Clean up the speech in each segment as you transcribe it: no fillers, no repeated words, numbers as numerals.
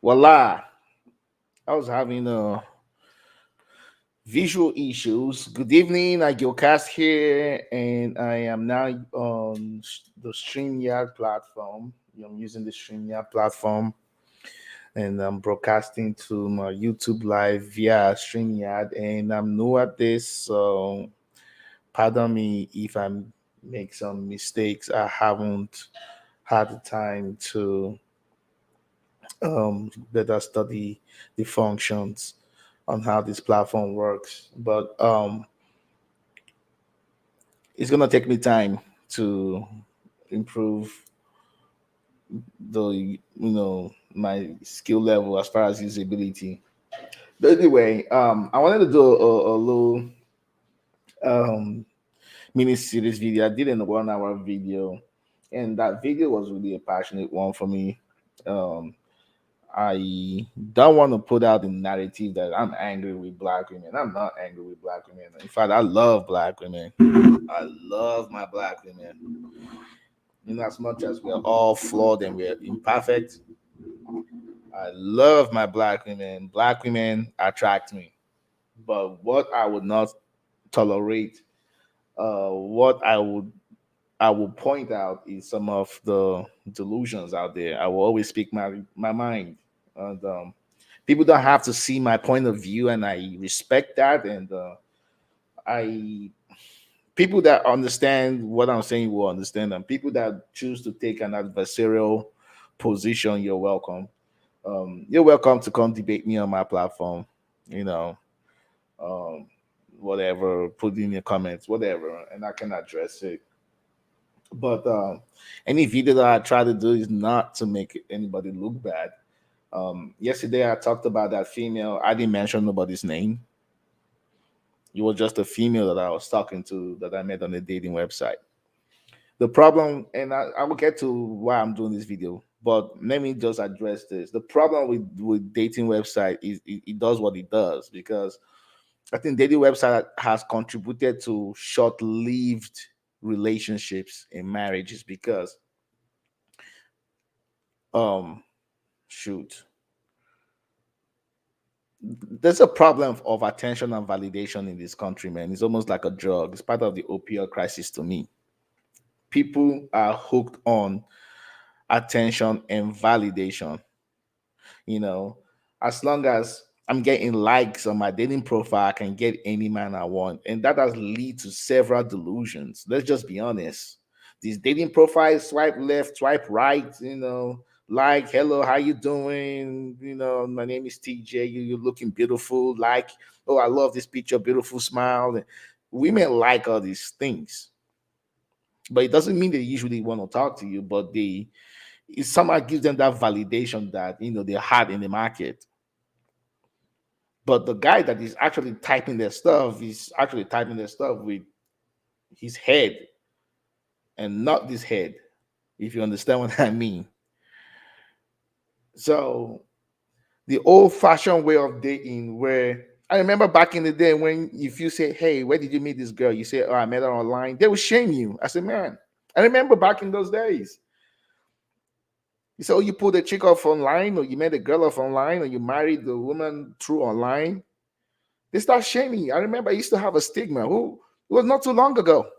Voila! I was having visual issues. Good evening, Agilcast here, and I am now on the StreamYard platform. I'm using the StreamYard platform, and I'm broadcasting to my YouTube live via StreamYard. And I'm new at this, so pardon me if I make some mistakes. I haven't had the time to better study the functions on how this platform works. But it's gonna take me time to improve my skill level as far as usability. But anyway, I wanted to do a little um mini series video. I did a 1 hour video, and that video was really a passionate one for me. Um, I don't want to put out the narrative that I'm angry with black women. I'm not angry with black women. In fact, I love black women. I love my black women. In as much as we're all flawed and we're imperfect, I love my black women. Black women attract me. But what I would not tolerate, what I will point out is some of the delusions out there. I will always speak my mind, and people don't have to see my point of view, and I respect that. And I people that understand what I'm saying will understand, and people that choose to take an adversarial position, you're welcome. You're welcome to come debate me on my platform. You know, um, whatever, put in your comments, whatever, and I can address it. But any video that I try to do is not to make anybody look bad. Yesterday I talked about that female. I didn't mention nobody's name. It was just a female that I was talking to that I met on a dating website. The problem, and I will get to why I'm doing this video, but let me just address this. The problem with dating website is it does what it does because I think dating website has contributed to short-lived relationships and marriages because um shoot, there's a problem of attention and validation in this country, man. It's almost like a drug. It's part of the opioid crisis to me. People are hooked on attention and validation. You know, as long as I'm getting likes on my dating profile, I can get any man I want. And that has led to several delusions. Let's just be honest. These dating profiles, swipe left, swipe right, like, hello, how you doing? My name is TJ. You're looking beautiful. Like, oh, I love this picture, beautiful smile. And women like all these things. But it doesn't mean they usually want to talk to you, but it somehow gives them that validation that they're hot in the market. But the guy that is actually typing their stuff is actually typing their stuff with his head and not this head, if you understand what I mean. So the old-fashioned way of dating, where I remember back in the day when if you say, "Hey, where did you meet this girl?" You say, "Oh, I met her online." They will shame you. I said, "Man, I remember back in those days." You say, "Oh, you pulled a chick off online, or you met a girl off online, or you married the woman through online." They start shaming you. I remember I used to have a stigma. Who it was not too long ago.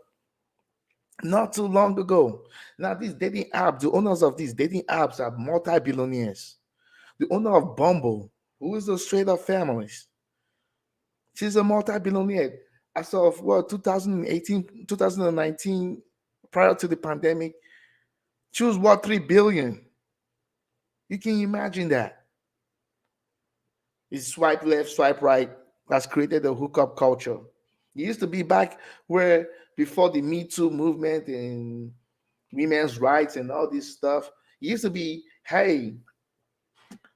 Not too long ago. Now, these dating apps, the owners of these dating apps are multi-billionaires. The owner of Bumble, who is a straight up families, she's a multi-billionaire. As of 2018, 2019, prior to the pandemic, she was what 3 billion. You can imagine that. It's swipe left, swipe right has created a hookup culture. It used to be back where before the Me Too movement and women's rights and all this stuff. It used to be, hey,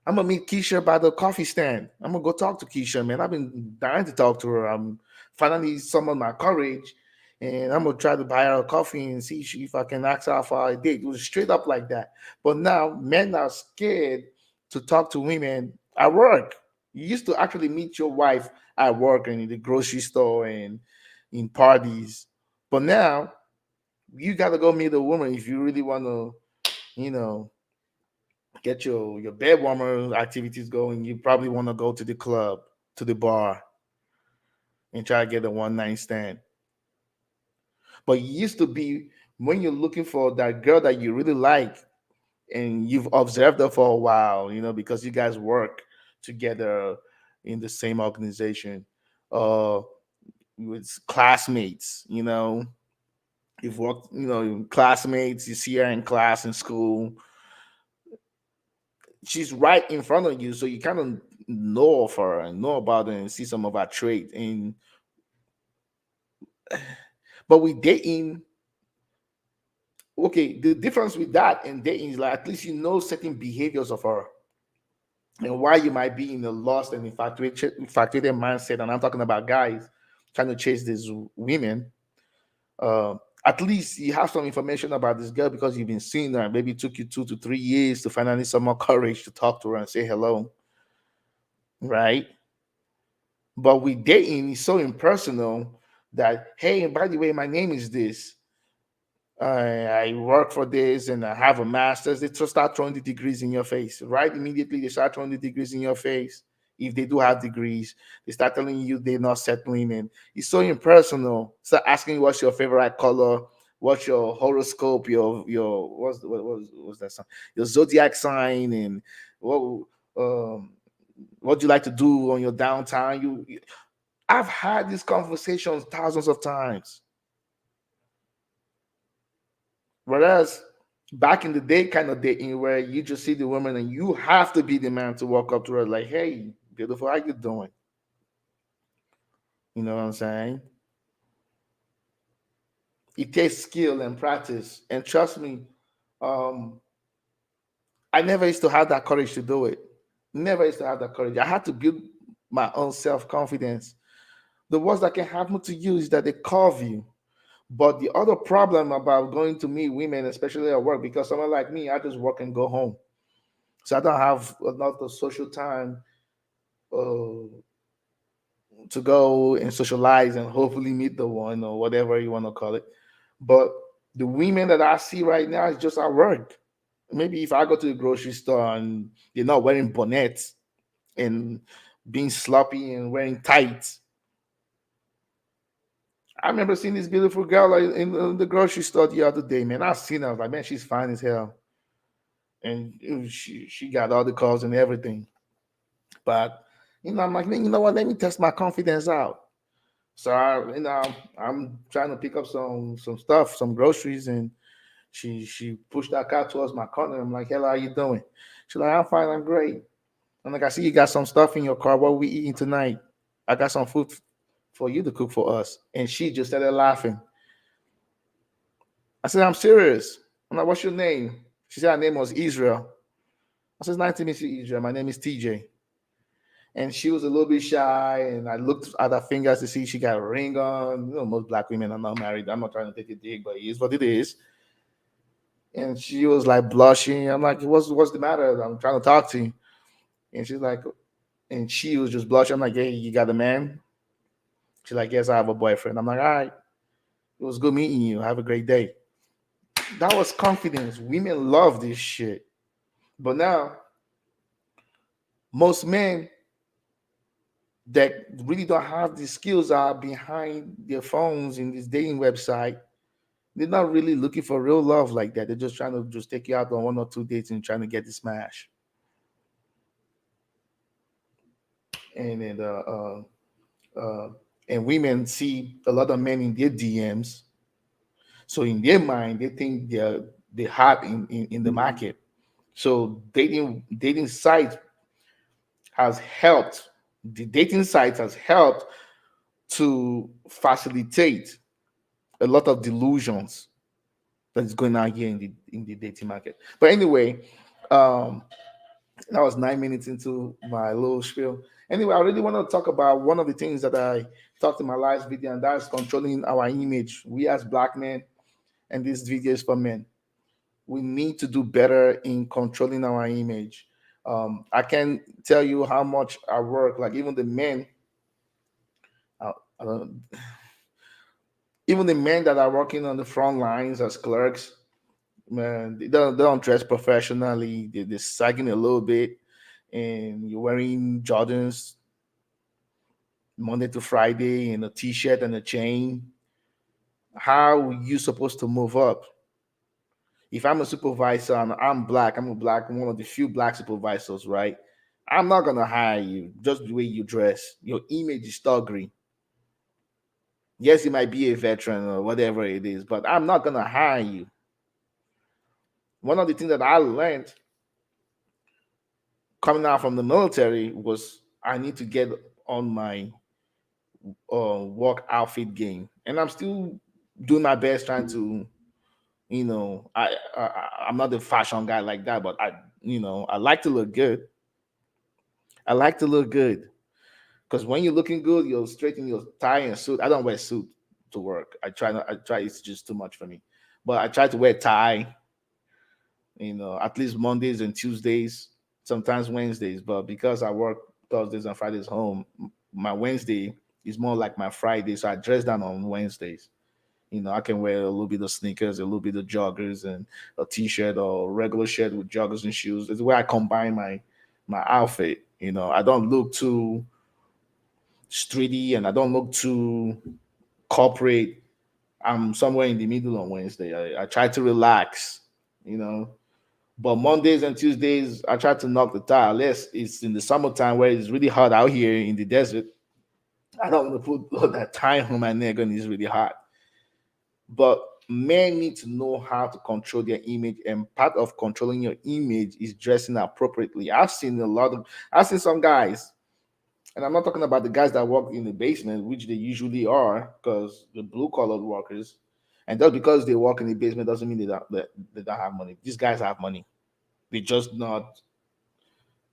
I'm gonna meet Keisha by the coffee stand. I'm gonna go talk to Keisha, man. I've been dying to talk to her. I'm finally summoned my courage, and I'm gonna try to buy her a coffee and see if I can ask her for a date. It was straight up like that. But now men are scared to talk to women at work. You used to actually meet your wife at work and in the grocery store and in parties, but now you got to go meet a woman if you really want to, you know, get your bed warmer activities going. You probably want to go to the club, to the bar, and try to get a one night stand. But it used to be when you're looking for that girl that you really like and you've observed her for a while, because you guys work together in the same organization, uh, with classmates, you've worked, classmates, you see her in class in school, she's right in front of you, so you kind of know of her and know about her and see some of her traits. And but with dating, okay, the difference with that and dating is like at least you know certain behaviors of her and why you might be in a lost and infatuated mindset. And I'm talking about guys trying to chase these women. Uh, at least you have some information about this girl because you've been seeing her. Maybe it took you 2 to 3 years to finally some more courage to talk to her and say hello, right? But with dating, it's so impersonal that, hey, by the way, my name is this. I work for this and I have a master's. They just start throwing the degrees in your face. Right immediately, they start throwing the degrees in your face. If they do have degrees, they start telling you they're not settling in. It's so impersonal. Start asking you what's your favorite color, what's your horoscope, your what's that sign? Your zodiac sign, and what um what do you like to do on your downtime. I've had these conversations thousands of times. Whereas back in the day, kind of dating where you just see the woman and you have to be the man to walk up to her like, "Hey, beautiful, how you doing?" You know what I'm saying? It takes skill and practice, and trust me, um, I never used to have that courage to do it. Never used to have that courage. I had to build my own self confidence. The worst that can happen to you is that they curve you. But the other problem about going to meet women, especially at work, because someone like me, I just work and go home. So I don't have a lot of social time uh, to go and socialize and hopefully meet the one or whatever you want to call it. But the women that I see right now is just at work. Maybe if I go to the grocery store and they're not wearing bonnets and being sloppy and wearing tights. I remember seeing this beautiful girl in the grocery store the other day, man. I seen her. I was like, man, she's fine as hell. And she got all the calls and everything. But I'm like, man, you know what? Let me test my confidence out. So I'm trying to pick up some stuff, some groceries, and she pushed that car towards my corner. I'm like, hello, how you doing? She's like, I'm fine, I'm great. I'm like, I see you got some stuff in your car. What are we eating tonight? I got some food for you to cook for us. And she just started laughing. I said, I'm serious. I'm like, what's your name? She said her name was Israel. I said, nice to meet you, Israel. My name is TJ. And she was a little bit shy, and I looked at her fingers to see she got a ring on. Most black women are not married. I'm not trying to take a dig, but it is what it is. And she was like blushing. I'm like, what's the matter? I'm trying to talk to you. And she's like, and she was just blushing. I'm like, hey, you got a man? She's like, yes, I have a boyfriend. I'm like, all right, it was good meeting you. Have a great day. That was confidence. Women love this shit. But now, most men that really don't have the skills are behind their phones in this dating website. They're not really looking for real love like that. They're just trying to just take you out on 1 or 2 dates and trying to get the smash. And then uh, and women see a lot of men in their DMs. So in their mind, they think they're hot in the market. So dating sites has helped. The dating sites has helped to facilitate a lot of delusions that is going on here in the dating market. But anyway, um, that was 9 minutes into my little spiel. Anyway, I really want to talk about one of the things that I talked in my last video, and that's controlling our image. We as black men, and this video is for men. We need to do better in controlling our image. I can tell you how much I work. Like even the men, I don't, even the men that are working on the front lines as clerks, Man, they don't dress professionally. They're sagging a little bit, and you're wearing Jordans Monday to Friday and a t-shirt and a chain. How you supposed to move up? If I'm a supervisor and I'm black, I'm a black, one of the few black supervisors, right? I'm not gonna hire you just the way you dress. Your image is thuggery. Yes, you might be a veteran or whatever it is, but I'm not gonna hire you. One of the things that I learned coming out from the military was I need to get on my work outfit game, and I'm still doing my best trying to. I'm not the fashion guy like that, but I like to look good. I like to look good because when you're looking good, you'll straighten your tie and suit. I don't wear suit to work. I try not. I try. It's just too much for me. But I try to wear tie. At least Mondays and Tuesdays, sometimes Wednesdays. But because I work Thursdays and Fridays home, my Wednesday is more like my Friday. So I dress down on Wednesdays. I can wear a little bit of sneakers, a little bit of joggers, and a t-shirt or regular shirt with joggers and shoes. It's the way I combine my outfit. I don't look too streety and I don't look too corporate. I'm somewhere in the middle on Wednesday. I try to relax, you know. But Mondays and Tuesdays, I try to knock the tie. Unless it's in the summertime where it's really hot out here in the desert. I don't want to put all that tie on my neck when it's really hot. But men need to know how to control their image, and part of controlling your image is dressing appropriately. I've seen some guys, and I'm not talking about the guys that work in the basement, which they usually are, because the blue collar workers. And just because they work in the basement doesn't mean they don't have money. These guys have money. They just not,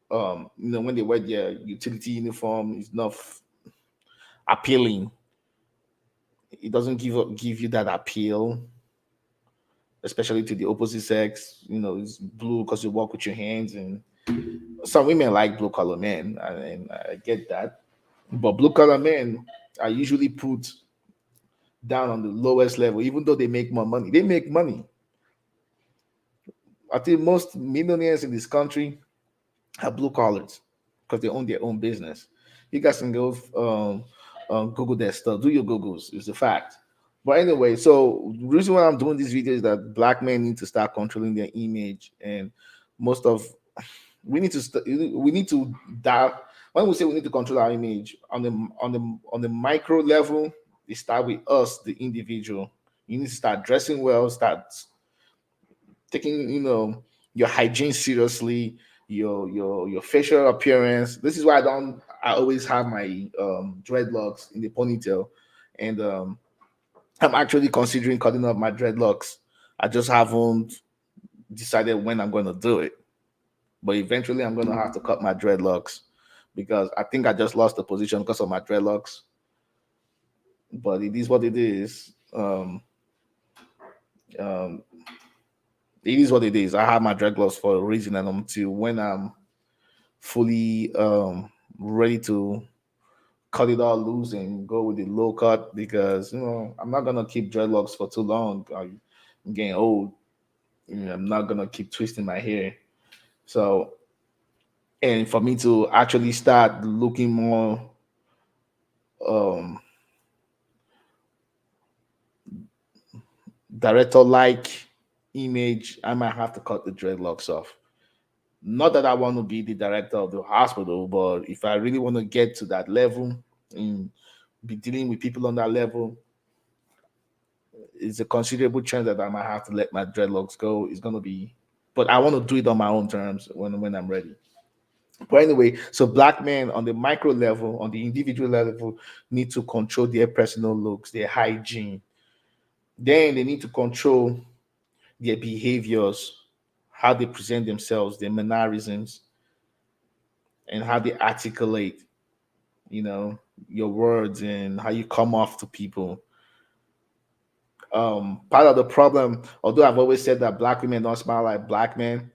when they wear their utility uniform, it's not appealing. It doesn't give you that appeal, especially to the opposite sex. It's blue because you walk with your hands, and some women like blue collar men, and I get that. But blue collar men are usually put down on the lowest level, even though they make more money. They make money. I think most millionaires in this country have blue collars because they own their own business. You guys can go Google that stuff. Do your Googles. It's a fact. But anyway, so the reason why I'm doing this video is that black men need to start controlling their image, and most of we need to dial. When we say we need to control our image on the micro level, it start with us, the individual. You need to start dressing well, start taking your hygiene seriously, your facial appearance. This is why I always have my dreadlocks in the ponytail, and I'm actually considering cutting up my dreadlocks. I just haven't decided when I'm going to do it, but eventually I'm going to have to cut my dreadlocks because I think I just lost the position because of my dreadlocks. But it is what it is. Um, it is what it is. I have my dreadlocks for a reason, and until when I'm fully ready to cut it all loose and go with the low cut, because I'm not gonna keep dreadlocks for too long. I'm getting old. I'm not gonna keep twisting my hair. So, and for me to actually start looking more um director like image, I might have to cut the dreadlocks off. Not that I want to be the director of the hospital, but if I really want to get to that level and be dealing with people on that level, it's a considerable chance that I might have to let my dreadlocks go. It's gonna be, but I want to do it on my own terms when I'm ready. But anyway, so black men on the micro level, on the individual level, need to control their personal looks, their hygiene. Then they need to control their behaviors, how they present themselves, their mannerisms, and how they articulate, you know, your words and how you come off to people. Part of the problem, although I've always said that black women don't smile like black men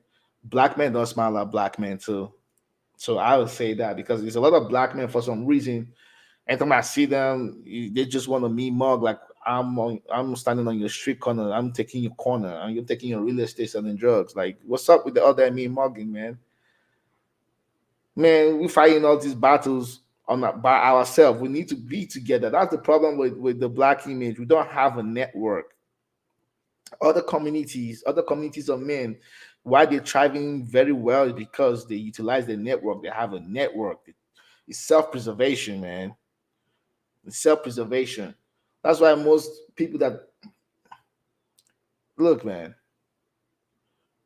don't smile like black men too. So I would say that because there's a lot of black men for some reason. Anytime I see them, they just want to me mug like I'm standing on your street corner, I'm taking your corner, and you're taking your real estate selling drugs. Like, what's up with the other me mugging, man? Man, we fighting all these battles by ourselves. We need to be together. That's the problem with the black image. We don't have a network. Other communities of men, why they're thriving very well is because they utilize the network. They have a network. It's self-preservation, man. It's self-preservation. That's why most people that look, man,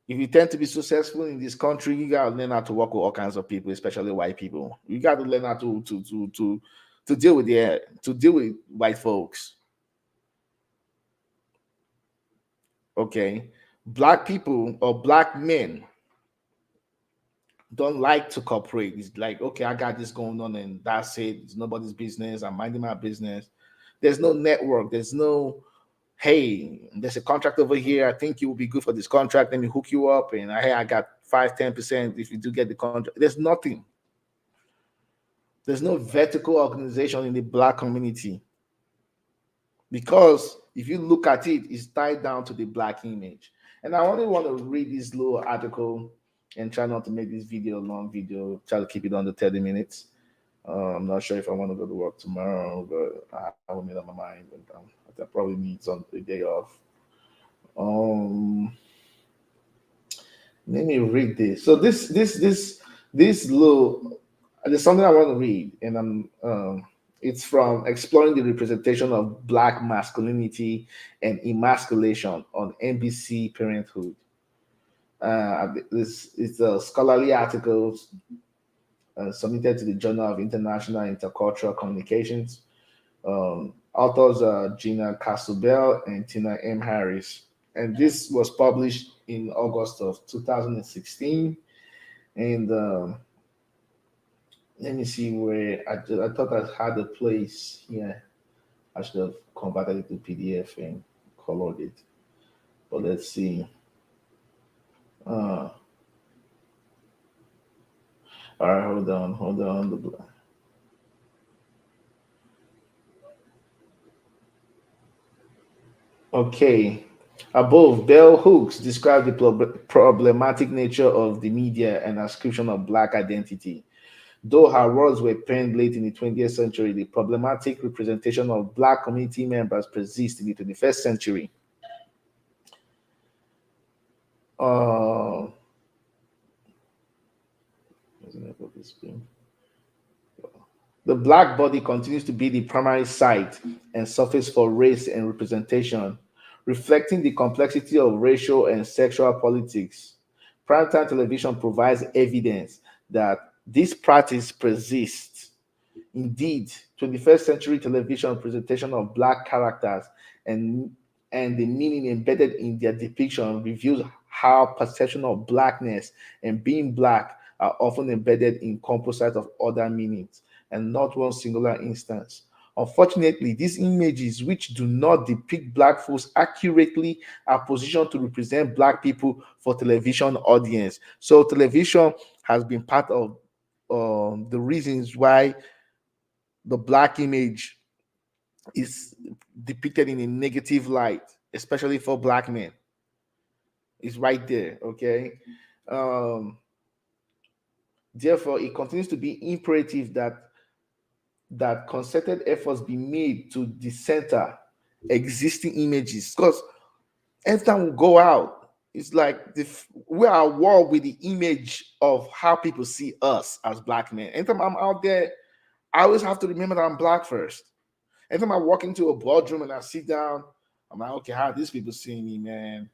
if you tend to be successful in this country, you gotta learn how to work with all kinds of people, especially white people. You got to learn how to deal with white folks. Okay, black people or black men don't like to cooperate. It's like, okay, I got this going on, and that's it. It's nobody's business. I'm minding my business. There's no network. There's no, hey, there's a contract over here. I think you will be good for this contract. Let me hook you up. And hey, I got 5-10% if you do get the contract. There's nothing. There's no vertical organization in the black community. Because if you look at it, it's tied down to the black image. And I only want to read this little article and try not to make this video a long video, try to keep it under 30 minutes. I'm not sure if I want to go to work tomorrow, but I haven't made up my mind. But I probably need some a day off. Let me read this. So this little, there's something I want to read, and it's from Exploring the Representation of Black Masculinity and Emasculation on NBC Parenthood. This it's a scholarly article submitted to the Journal of International Intercultural Communications. Authors are Gina Castlebell and Tina M. Harris. And this was published in August of 2016. And let me see where I thought I had a place here. I should have converted it to PDF and colored it. But let's see. All right, hold on. Okay. Above, Bell Hooks described the problematic nature of the media and ascription of black identity. Though her words were penned late in the 20th century, the problematic representation of black community members persists in the 21st century. Uh, the black body continues to be the primary site and surface for race and representation, reflecting the complexity of racial and sexual politics. Primetime television provides evidence that this practice persists. Indeed, 21st century television presentation of black characters and the meaning embedded in their depiction reveals how perception of blackness and being black are often embedded in composites of other meanings and not one singular instance. Unfortunately, these images, which do not depict black folks accurately, are positioned to represent black people for television audience. So, television has been part of the reasons why the black image is depicted in a negative light, especially for black men. It's right there, okay? Um, Therefore, it continues to be imperative that concerted efforts be made to decenter existing images. Because every time we go out, it's like we are at war with the image of how people see us as black men. Anytime I'm out there, I always have to remember that I'm black first. Every time I walk into a boardroom and I sit down, I'm like, okay, how are these people seeing me, man?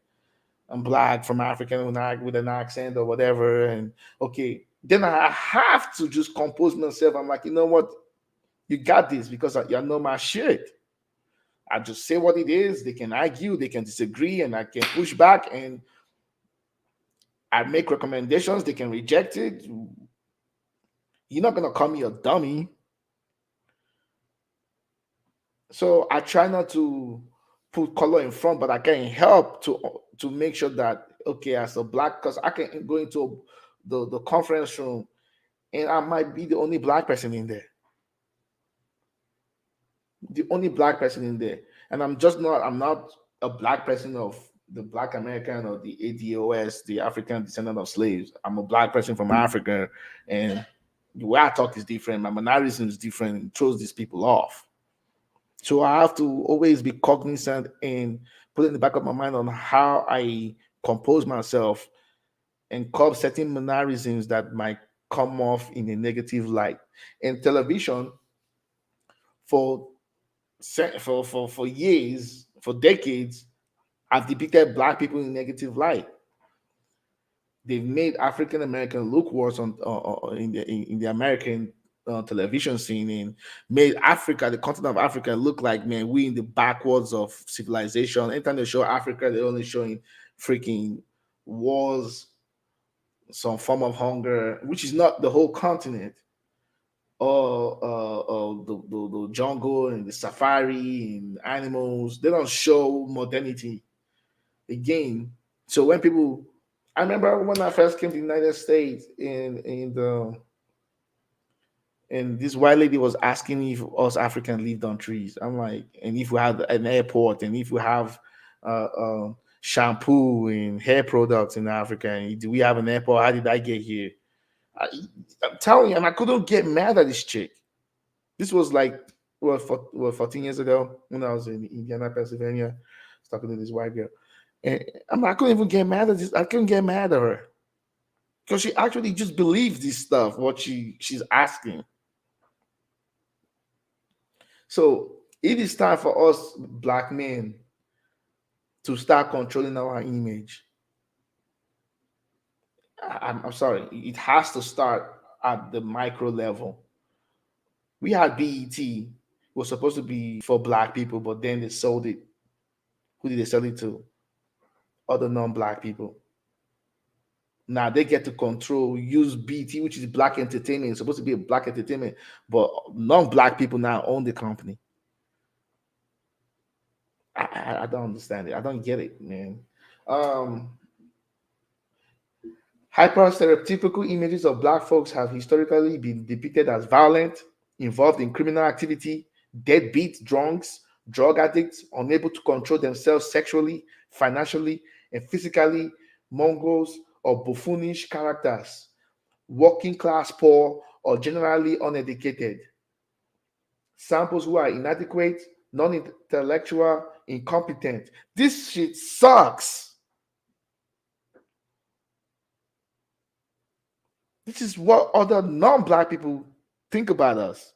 I'm black from Africa with an accent or whatever. And okay, then I have to just compose myself. I'm like, you know what? You got this because you know my shit. I just say what it is. They can argue, they can disagree, and I can push back and I make recommendations. They can reject it. You're not gonna call me a dummy. So I try not to put color in front, but I can help to make sure that okay, as a black, because I can go into the conference room and I might be the only black person in there. The only black person in there. And I'm not a black person of the black American or the ADOS, the African descendant of slaves. I'm a black person from Africa, and the way I talk is different. My mannerism is different. It throws these people off. So I have to always be cognizant and put in the back of my mind on how I compose myself and curb certain mannerisms that might come off in a negative light. In television, for for years, for decades, I've depicted black people in negative light. They've made African American look worse in the American television scene, and made Africa, the continent of Africa, look like, man, we in the backwards of civilization. Anytime they show Africa, they're only showing freaking wars, some form of hunger, which is not the whole continent, or the jungle and the safari and animals. They don't show modernity again. So when people, I remember when I first came to the United States, and this white lady was asking if us Africans lived on trees. I'm like, and if we had an airport, and if we have shampoo and hair products in Africa, and do we have an airport? How did I get here? I, I'm telling you, and I couldn't get mad at this chick. This was like, 14 years ago when I was in Indiana, Pennsylvania. I was talking to this white girl. And I couldn't even get mad at this. I couldn't get mad at her because she actually just believes this stuff, what she's asking. So it is time for us black men to start controlling our image. I'm sorry. It has to start at the micro level. We had BET, was supposed to be for black people, but then they sold it. Who did they sell it to? Other non-black people. Now they get to control, use BT, which is black entertainment. It's supposed to be a black entertainment, but non-black people now own the company. I don't understand it. I don't get it, man. Um, Hyper stereotypical images of black folks have historically been depicted as violent, involved in criminal activity, deadbeat drunks, drug addicts, unable to control themselves sexually, financially, and physically, mongrels, or buffoonish characters, working class poor, or generally uneducated. Samples who are inadequate, non intellectual, incompetent. This shit sucks. This is what other non black people think about us.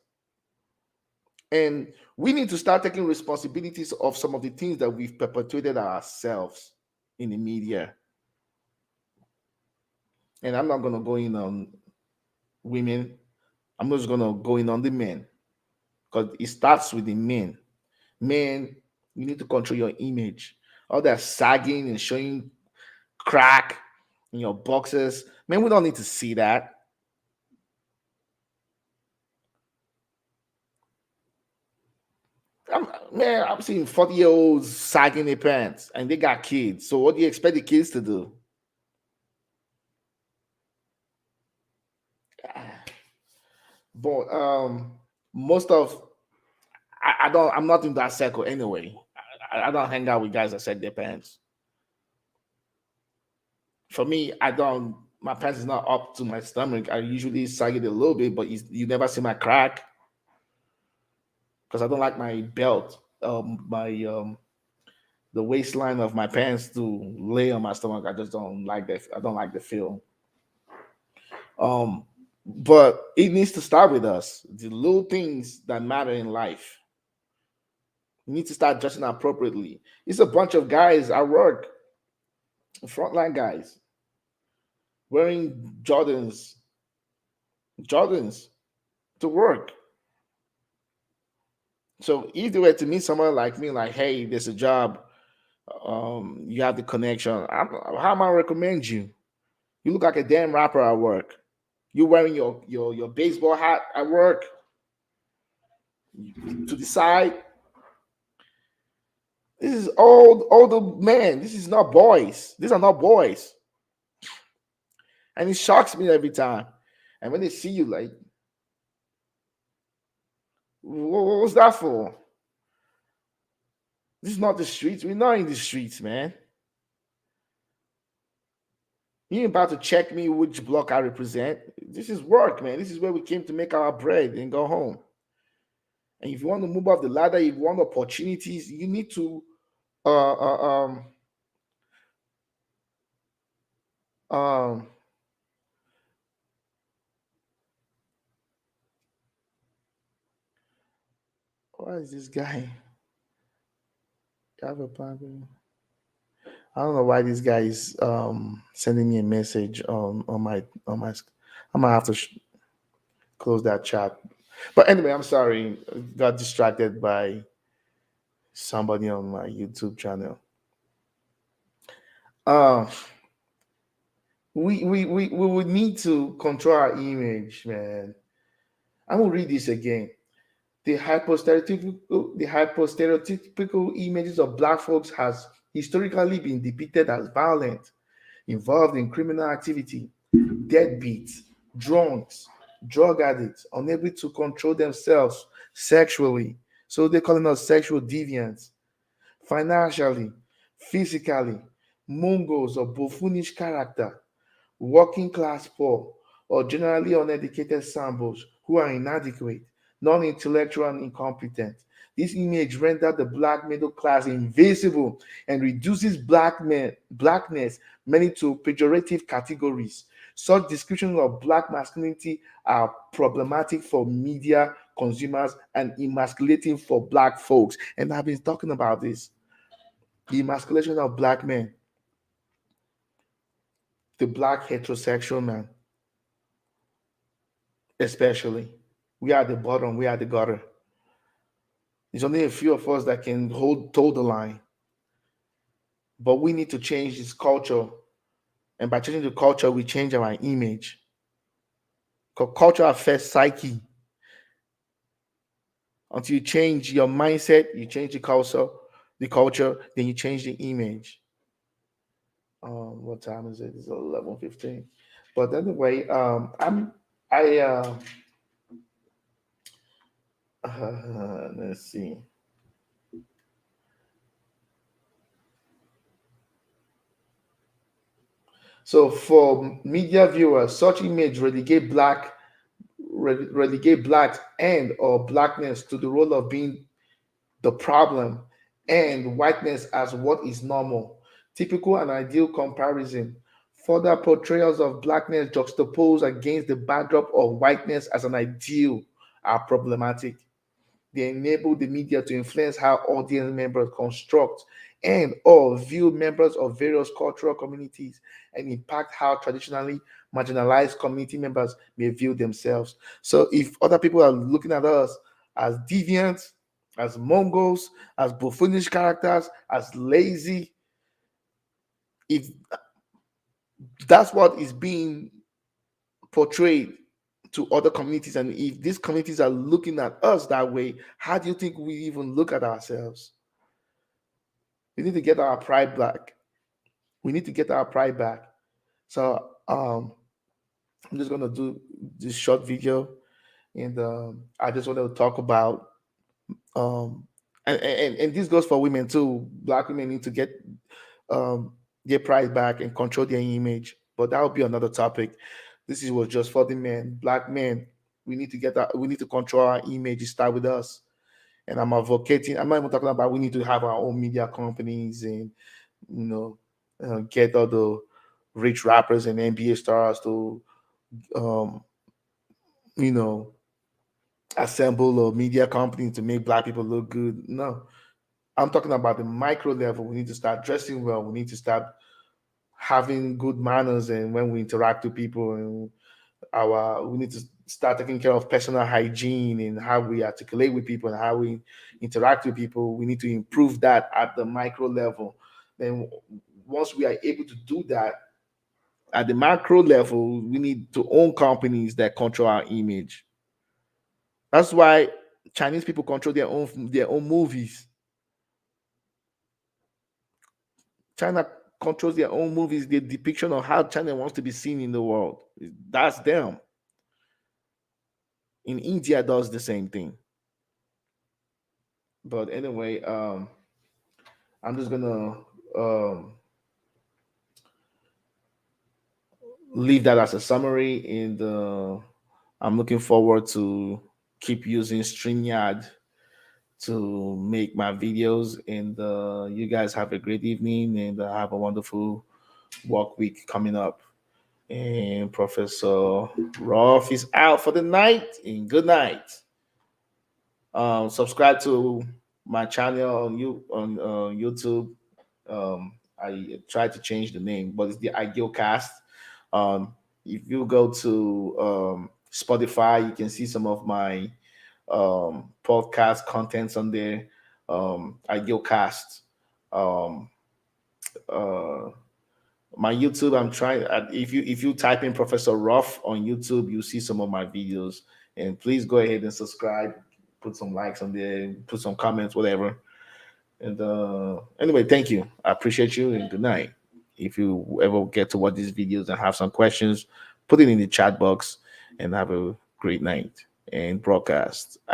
And we need to start taking responsibilities of some of the things that we've perpetuated ourselves in the media. And I'm not going to go in on women, I'm just going to go in on the men because it starts with the men. Men, you need to control your image. All that sagging and showing crack in your boxes, man, we don't need to see that. I'm seeing 40-year-olds sagging their pants and they got kids. So what do you expect the kids to do? But most of I'm not in that circle anyway. I don't hang out with guys that sag their pants. For me, I don't. My pants is not up to my stomach. I usually sag it a little bit, but you never see my crack because I don't like my belt, my the waistline of my pants to lay on my stomach. I just don't like that. I don't like the feel. Um, but it needs to start with us. The little things that matter in life. You need to start dressing appropriately. It's a bunch of guys at work, frontline guys, wearing Jordans to work. So if they were to meet someone like me, like, hey, there's a job, you have the connection. How am I recommend you? You look like a damn rapper at work. You're wearing your baseball hat at work to the side. This is older men. This is not boys. These are not boys. And it shocks me every time. And when they see you, like, what was that for? This is not the streets. We're not in the streets, man. You ain't about to check me which block I represent. This is work, man. This is where we came to make our bread and go home. And if you want to move up the ladder, if you want opportunities, you need to uh, uh um um why is this guy? Have a plan. I don't know why this guy is sending me a message I'm gonna have to close that chat. But anyway, I'm sorry. Got distracted by somebody on my YouTube channel. Uh, we would need to control our image, man. I'm gonna read this again. The hypostereotypical images of black folks has historically been depicted as violent, involved in criminal activity, deadbeats, drunks, drug addicts, unable to control themselves sexually. So they're calling us sexual deviants, financially, physically, mongols or buffoonish character, working class poor, or generally uneducated samples who are inadequate, non intellectual, and incompetent. This image renders the black middle class invisible and reduces blackness many to pejorative categories. Such descriptions of black masculinity are problematic for media consumers and emasculating for black folks. And I've been talking about this, the emasculation of black men, the black heterosexual man, especially. We are the bottom, we are the gutter. There's only a few of us that can toe the line. But we need to change this culture. And by changing the culture, we change our image. Because culture affects psyche. Until you change your mindset, you change the culture, then you change the image. What time is it? It's 11:15. But anyway, I let's see. So for media viewers, such image relegate blacks and or blackness to the role of being the problem and whiteness as what is normal. Typical and ideal comparison. Further portrayals of blackness juxtaposed against the backdrop of whiteness as an ideal are problematic. They enable the media to influence how audience members construct and or view members of various cultural communities and impact how traditionally marginalized community members may view themselves. So if other people are looking at us as deviants, as Mongols, as buffoonish characters, as lazy, if that's what is being portrayed to other communities, and if these communities are looking at us that way, how do you think we even look at ourselves? We need to get our pride back. We need to get our pride back. So I'm just gonna do this short video, and I just wanted to talk about um, and this goes for women too. Black women need to get pride back and control their image, but that will be another topic. Was just for the men. Black men, we need to control our image. It start with us. And I'm advocating. I'm not even talking about we need to have our own media companies and you know get all the rich rappers and NBA stars to um, you know assemble a media company to make black people look good. No, I'm talking about the micro level. We need to start dressing well. We need to start having good manners, and when we interact with people, and we need to start taking care of personal hygiene and how we articulate with people and how we interact with people. We need to improve that at the micro level. Then once we are able to do that at the macro level, we need to own companies that control our image. That's why Chinese people control their own movies. China controls their own movies, the depiction of how China wants to be seen in the world. That's them. In India does the same thing. But anyway, I'm just gonna um, leave that as a summary, and I'm looking forward to keep using StreamYard to make my videos. And you guys have a great evening, and have a wonderful work week coming up. And Professor Rolf is out for the night. And good night. Subscribe to my channel on YouTube. I tried to change the name, but it's the Ideal Cast. Um, if you go to Spotify, you can see some of my podcast contents on there. Ideal Cast. Um, uh, my YouTube, I'm trying. If you type in Professor Ruff on YouTube, you see some of my videos. And please go ahead and subscribe, put some likes on there, put some comments, whatever. And anyway, thank you. I appreciate you, and good night. If you ever get to watch these videos and have some questions, put it in the chat box, and have a great night and broadcast.